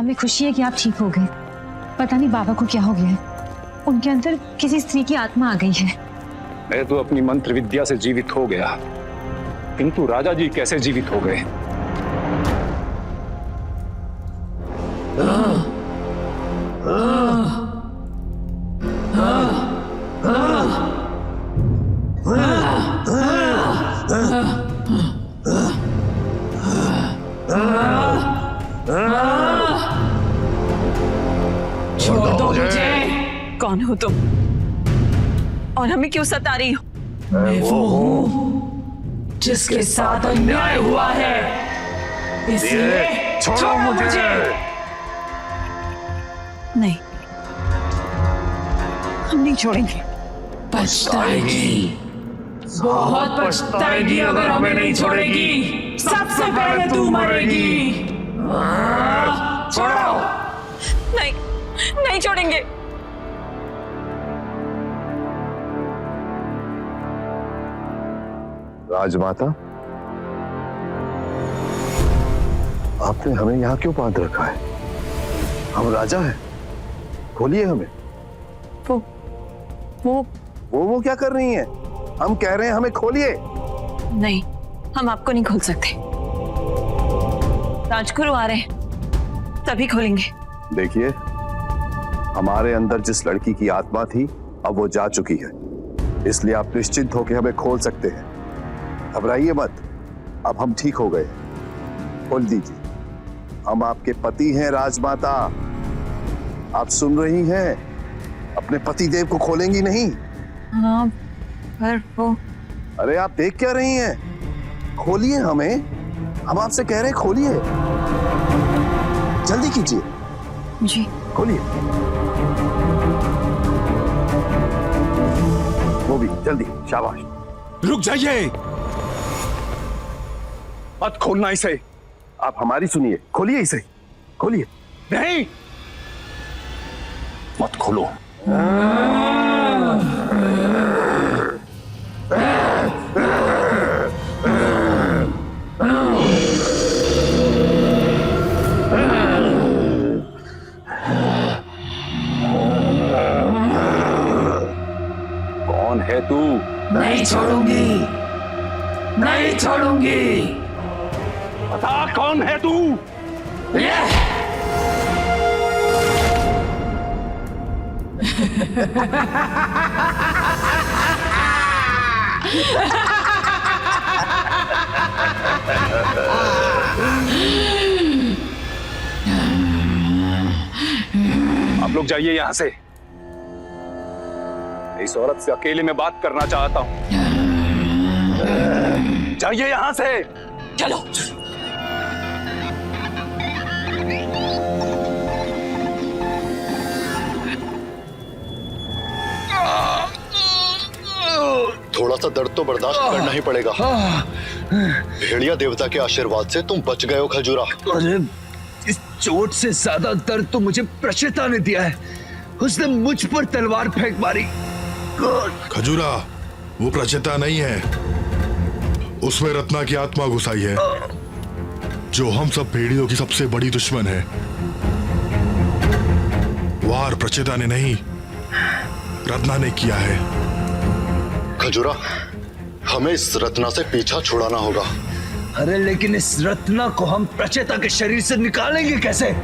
हमें खुशी है कि आप ठीक हो गए। पता नहीं बाबा को क्या हो गया है, उनके अंदर किसी स्त्री की आत्मा आ गई है। मैं तो अपनी मंत्र विद्या से जीवित हो गया, किंतु राजा जी कैसे जीवित हो गए? छोड़ दो मुझे। कौन हो तुम और हमें क्यों सता रही हो? मैं वो हूँ जिसके साथ अन्याय हुआ है, इसलिए छोड़ो मुझे। नहीं, हम नहीं छोड़ेंगे। पछताएगी, बहुत पछताएगी अगर हमें नहीं छोड़ेगी। सबसे पहले तू मरेगी। छोड़ो। नहीं, नहीं छोड़ेंगे। राजमाता, आपने हमें यहाँ क्यों बांध रखा है? हम राजा हैं, खोलिए हमें। वो क्या कर रही हैं? हम कह रहे हैं हमें खोलिए। नहीं, हम आपको नहीं खोल सकते। राजगुरु आ रहे हैं, तभी खोलेंगे। देखिए, हमारे अंदर जिस लड़की की आत्मा थी अब वो जा चुकी है, इसलिए आप निश्चिंत होकर हमें खोल सकते हैं। घबराइए मत, अब हम ठीक हो गए। खोल दीजिए, हम आपके पति हैं राजमाता। आप सुन रही हैं? अपने पति देव को खोलेंगी नहीं? हाँ, पर वो। अरे आप देख क्या रही हैं? खोलिए हमें, हम आपसे कह रहे हैं खोलिए। जल्दी कीजिए जी। खोलिए, वो भी जल्दी, शाबाश। रुक जाइए, मत खोलना इसे। आप हमारी सुनिए, खोलिए इसे, खोलिए। नहीं, मत खोलो। कौन है तू? नहीं छोड़ूंगी, नहीं छोड़ूंगी। बता कौन है तू? आप लोग जाइए यहां से, इस औरत से अकेले में बात करना चाहता हूं। जाइए यहां से। चलो। थोड़ा सा दर्द तो बर्दाश्त करना ही पड़ेगा। भेड़िया देवता के आशीर्वाद से तुम बच गए हो खजूरा। अरे इस चोट से ज्यादा दर्द तो मुझे प्रचिता ने दिया है। उसने मुझ पर तलवार फेंक मारी। खजूरा, वो प्रचिता नहीं है, उसमें रत्ना की आत्मा घुसाई है, जो हम सब भेड़ियों की सबसे बड़ी दुश्मन है। वार प्रचिता ने नहीं, रत्ना ने किया है। खजूरा, हमें इस रत्ना से पीछा छुड़ाना होगा। अरे लेकिन इस रत्ना को हम प्रचेता के शरीर से निकालेंगे कैसे?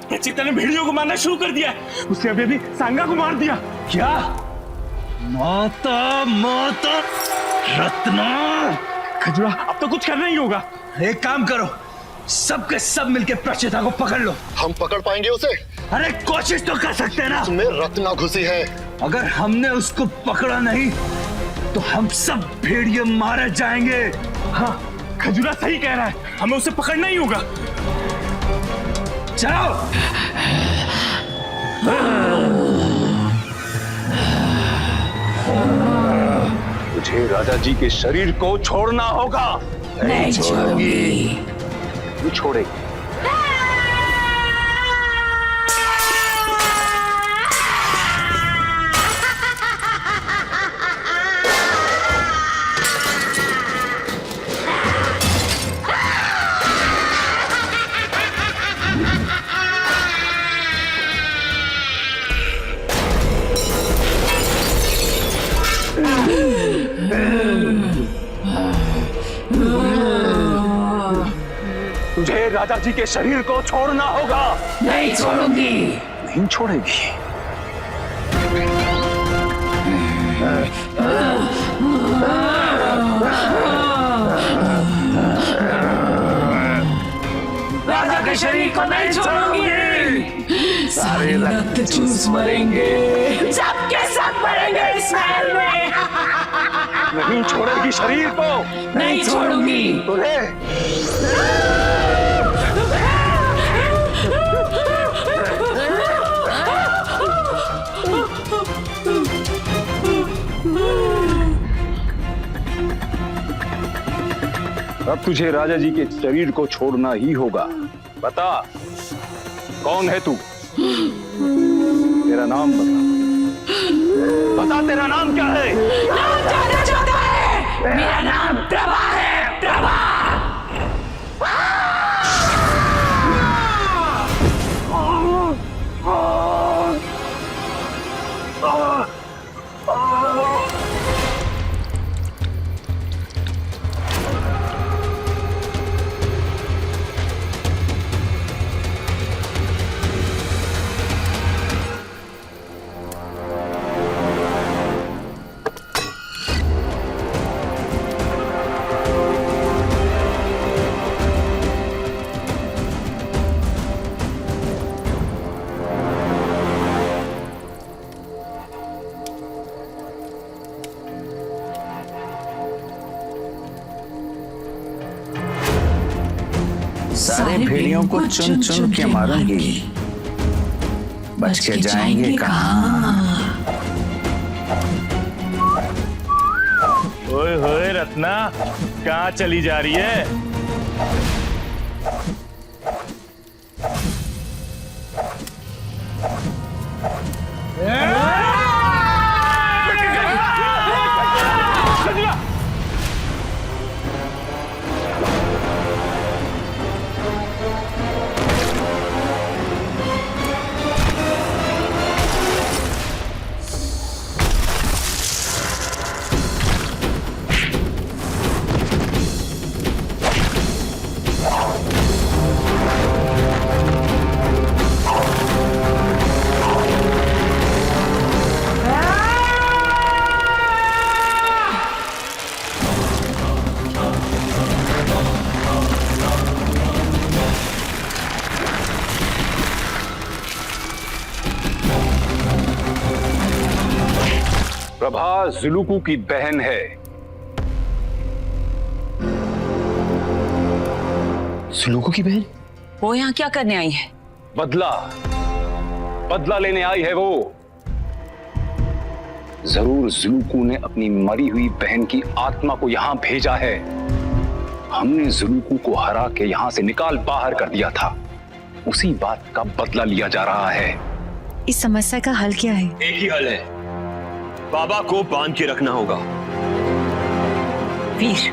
प्रचिता ने भेड़ियों को मारना शुरू कर दिया है। उसने अभी सांगा को मार दिया। क्या? माता माता रत्ना! खजूरा, अब तो कुछ करना ही होगा। एक काम करो, सबके सब मिलके प्रचेता को पकड़ लो। हम पकड़ पाएंगे उसे? अरे कोशिश तो कर सकते हैं ना। उसमें रत्ना घुसी है। अगर हमने उसको पकड़ा नहीं तो हम सब भेड़िए मारे जाएंगे। हाँ, खजूरा सही कह रहा है, हमें उसे पकड़ना ही होगा। चलो। तुझे राजा जी के शरीर को छोड़ना होगा। नहीं छोड़ूंगी। तू छोड़ेगी। तुझे राजा जी के शरीर को छोड़ना होगा। नहीं छोड़ूंगी। नहीं छोड़ेगी। राजा के शरीर को नहीं छोड़ूंगी। सारे रक्त चूस मरेंगे, सबके सब मरेंगे इस महल में। नहीं छोड़ेगी शरीर को। नहीं छोड़ूंगी। तुझे अब तुझे राजा जी के शरीर को छोड़ना ही होगा। बता, कौन है तू? तेरा नाम बता। बता, तेरा नाम क्या है? नाम जानना चाहता है? मेरा नाम प्रभा है। प्रभा। सारे भेड़ियों को चुन चुन के मारूंगी, बच के जाएंगे कहाँ? ओए होए रत्ना, कहाँ चली जा रही है? प्रभा जुलूकू की बहन है। जुलूकू की बहन? वो यहाँ क्या करने आई है? बदला बदला लेने आई है वो। जरूर जुलूकू ने अपनी मरी हुई बहन की आत्मा को यहां भेजा है। हमने जुलूकू को हरा के यहां से निकाल बाहर कर दिया था। उसी बात का बदला लिया जा रहा है। इस समस्या का हल क्या है? एक ही हल है, बाबा को बांध के रखना होगा। वीर,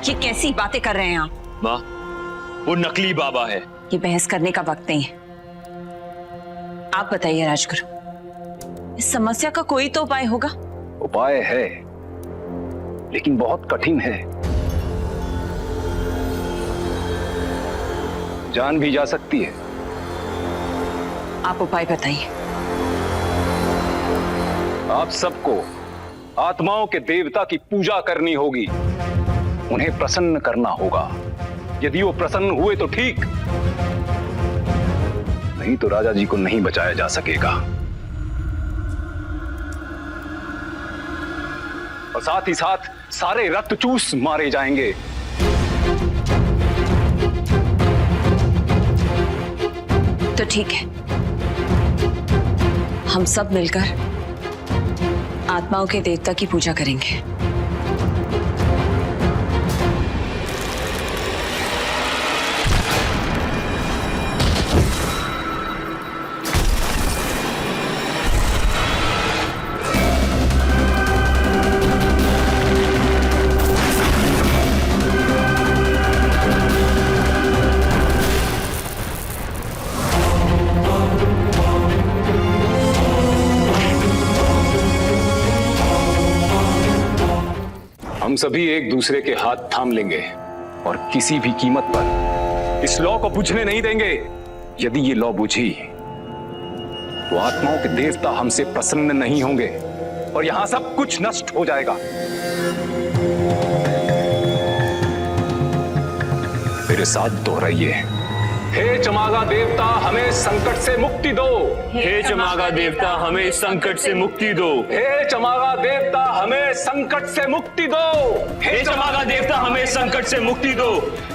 ये कैसी बातें कर रहे हैं आप? माँ, वो नकली बाबा है। ये बहस करने का वक्त नहीं है। आप बताइए राजगुरु, इस समस्या का कोई तो उपाय होगा? उपाय है, लेकिन बहुत कठिन है। जान भी जा सकती है। आप उपाय बताइए। आप सबको आत्माओं के देवता की पूजा करनी होगी। उन्हें प्रसन्न करना होगा। यदि वो प्रसन्न हुए तो ठीक, नहीं तो राजा जी को नहीं बचाया जा सकेगा। और साथ ही साथ सारे रक्तचूस मारे जाएंगे। तो ठीक है, हम सब मिलकर आत्माओं के देवता की पूजा करेंगे। हम सभी एक दूसरे के हाथ थाम लेंगे और किसी भी कीमत पर इस लॉ को बुझने नहीं देंगे। यदि ये लॉ बुझी तो आत्माओं के देवता हमसे प्रसन्न नहीं होंगे और यहां सब कुछ नष्ट हो जाएगा। मेरे साथ दोहराइए, हे चमागा देवता हमें संकट से मुक्ति दो। हे चमागा देवता हमें संकट से मुक्ति दो। हे चमागा देवता हमें संकट से मुक्ति दो। हे चमागा देवता हमें संकट से मुक्ति दो।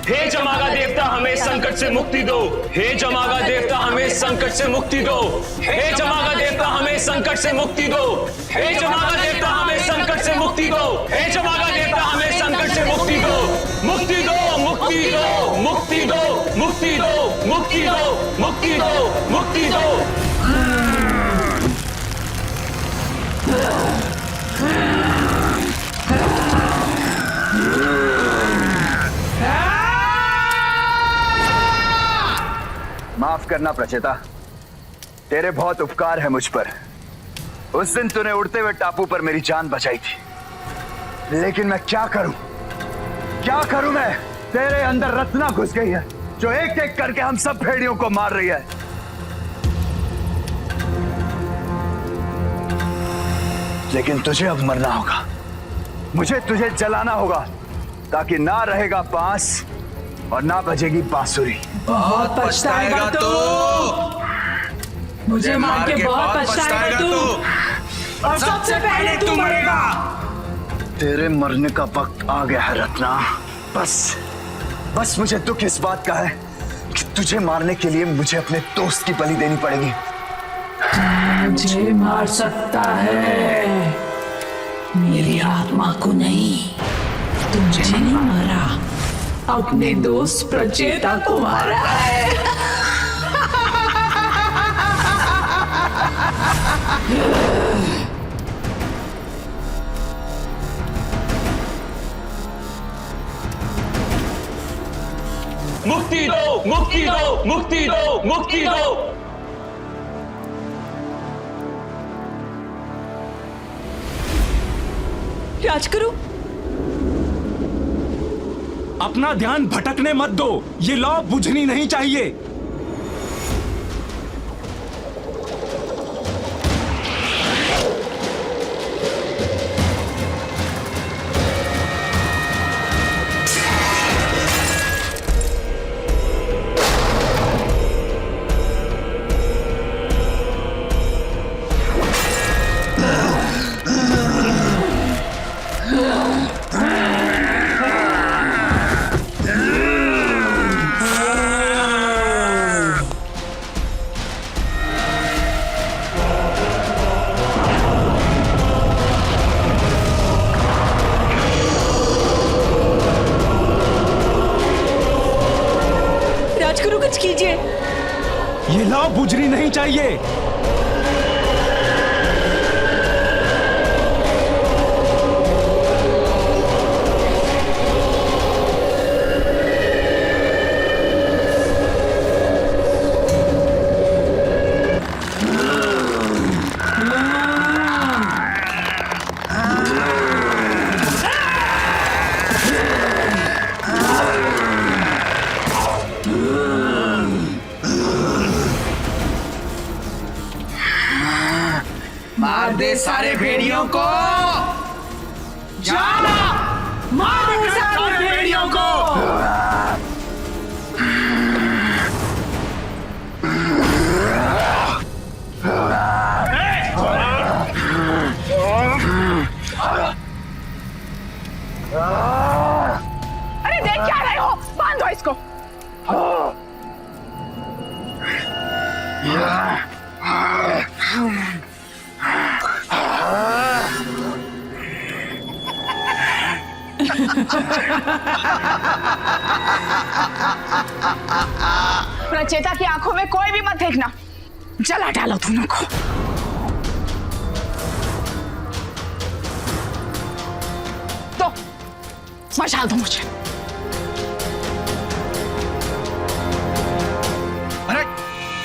हे चमागा देवता हमें संकट से मुक्ति दो। हे चमागा देवता हमें संकट से मुक्ति दो। हे चमागा देवता हमें संकट से मुक्ति दो। हे चमागा देवता हमें संकट से मुक्ति दो। हे चमागा देवता हमें संकट से मुक्ति दो। मुक्ति दो, मुक्ति दो, मुक्ति दो, मुक्ति दो, मुक्ति दो, मुक्ति दो, मुक्ति दो। माफ करना प्रचेता, तेरे बहुत उपकार है मुझ पर। उस दिन तूने उड़ते हुए टापू पर मेरी जान बचाई थी, लेकिन मैं क्या करूं? क्या करूं मैं? तेरे अंदर रत्ना घुस गई है जो एक एक करके हम सब भेड़ियों को मार रही है। लेकिन तुझे अब मरना होगा, मुझे तुझे जलाना होगा, ताकि ना रहेगा बांस और ना बजेगी बांसुरी। बहुत पछताएगा तू, मुझे मार के बहुत पछताएगा तू, और सबसे पहले तू मरेगा। तेरे मरने का वक्त आ गया है रत्ना। बस मुझे दुख इस बात का है कि तुझे मारने के लिए मुझे अपने दोस्त की बलि देनी पड़ेगी। मुझे मार सकता है, मेरी आत्मा को नहीं। तुझे नहीं मारा, अपने दोस्त प्रचेता को मारा है। मुक्ति दो, मुक्ति दो, मुक्ति दो, मुक्ति दो। राजगुरु, अपना ध्यान भटकने मत दो, ये लौ बुझनी नहीं चाहिए। राजगुरु कुछ कीजिए। ये लौ बुझनी नहीं चाहिए। मार दे सारे भेड़ियों को, जा मार दे सारे भेड़ियों को। अरे देख क्या रहे हो, बांधो इसको। प्रचेता की आंखों में कोई भी मत देखना, जला डालो दोनों को। तो मचाल दो मुझे। अरे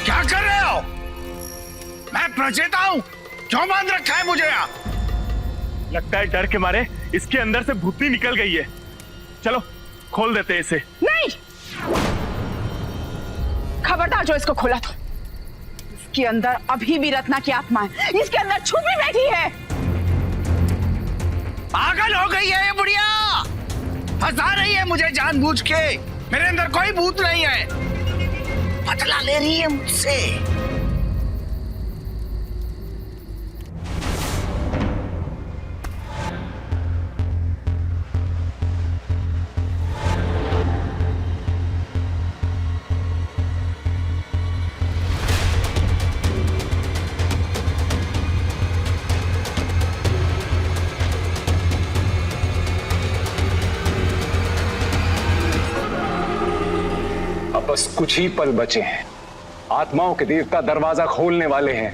क्या कर रहे हो? मैं प्रचेता हूँ, क्यों बांध रखा है मुझे यहाँ? लगता है डर के मारे इसके अंदर से भूतनी निकल गई है। चलो खोल देते हैं इसे। नहीं, खबरदार जो इसको खोला तो। इसके अंदर अभी भी रत्ना की आत्मा है, इसके अंदर छुपी बैठी है। पागल हो गई है ये बुढ़िया, फंसा रही है मुझे जानबूझ के। मेरे अंदर कोई भूत नहीं है, बदला ले रही है मुझसे। बस कुछ ही पल बचे हैं, आत्माओं के देवता दरवाजा खोलने वाले हैं।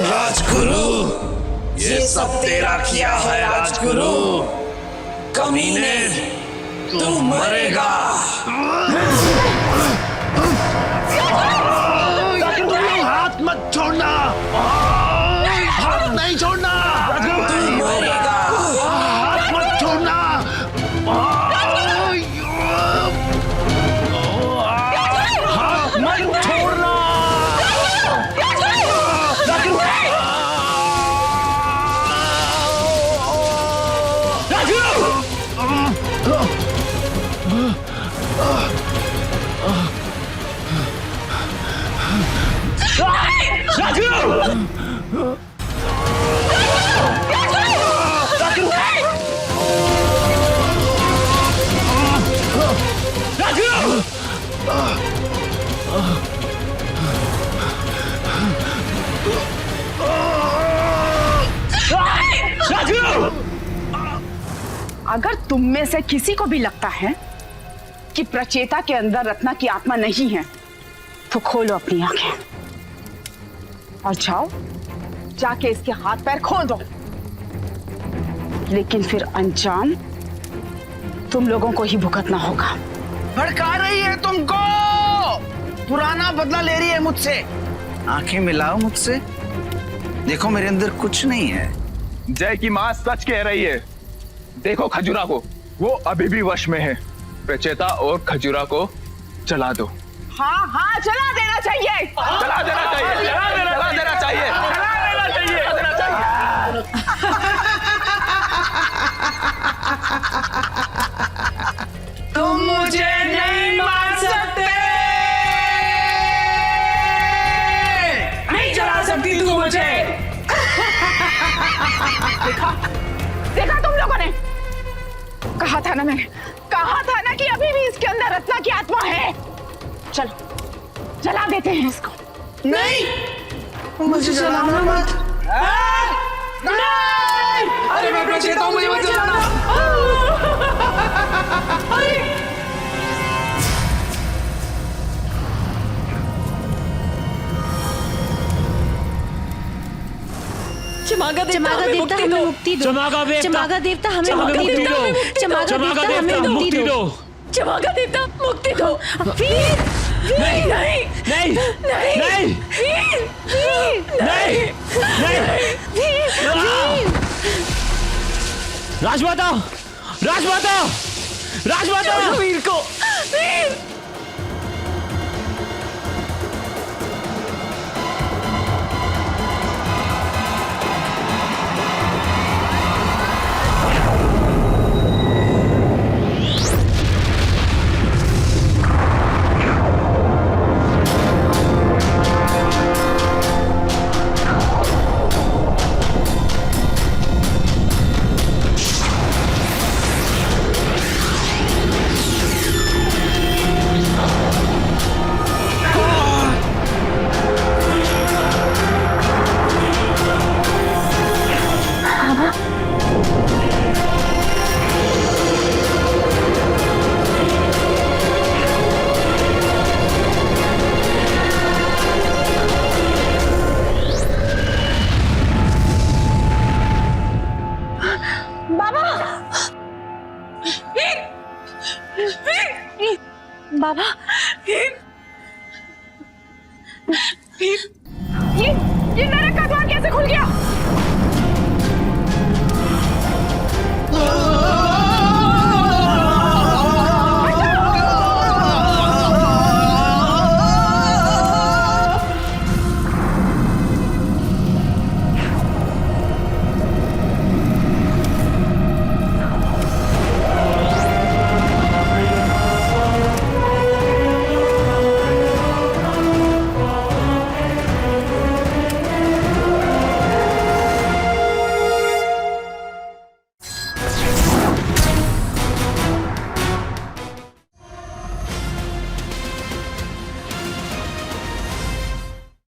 राजगुरु, ये सब तेरा किया है राजगुरु। कमीने, तू मरेगा। हाथ मत छोड़ना, हाथ नहीं छोड़ना, तू मरेगा। हाथ मत छोड़ना। हाथ मत छोड़ना। अगर तुम में से किसी को भी लगता है कि प्रचेता के अंदर रत्ना की आत्मा नहीं है, तो खोलो अपनी आंखें और जाओ, जाके इसके हाथ पैर खोल दो। लेकिन फिर अंजाम तुम लोगों को ही भुगतना होगा। भड़का रही है तुमको, पुराना बदला ले रही है मुझसे। आंखें मिलाओ मुझसे, देखो मेरे अंदर कुछ नहीं है। जय की माँ सच कह रही है। देखो खजूरा को, वो अभी भी वश में है। प्रचेता और खजूरा को चला दो। हाँ हाँ, चला देना चाहिए, चला देना चाहिए, चला देना चाहिए, चला देना चाहिए। तुम मुझे नहीं मार सकते, नहीं चला सकती तू मुझे। देखा तुम लोगों ने, कहा था ना मैंने, कहा था ना कि अभी भी इसके अंदर रत्ना की आत्मा है। चलो जला देते हैं इसको। नहीं, मुझे जलाना मत। नहीं! अरे मैं प्रचेता हूं, मुझे मत जलाना। चमागा देवता हमें मुक्ति दो। चमागा देवता हमें मुक्ति दो। चमागा देवता हमें मुक्ति दो। चमागा देवता मुक्ति दो। वीर, नहीं नहीं नहीं नहीं नहीं नहीं। राजमाता, राजमाता, राजमाता, वीर को, वीर। बाबा ये नरक का द्वार कैसे खुल गया?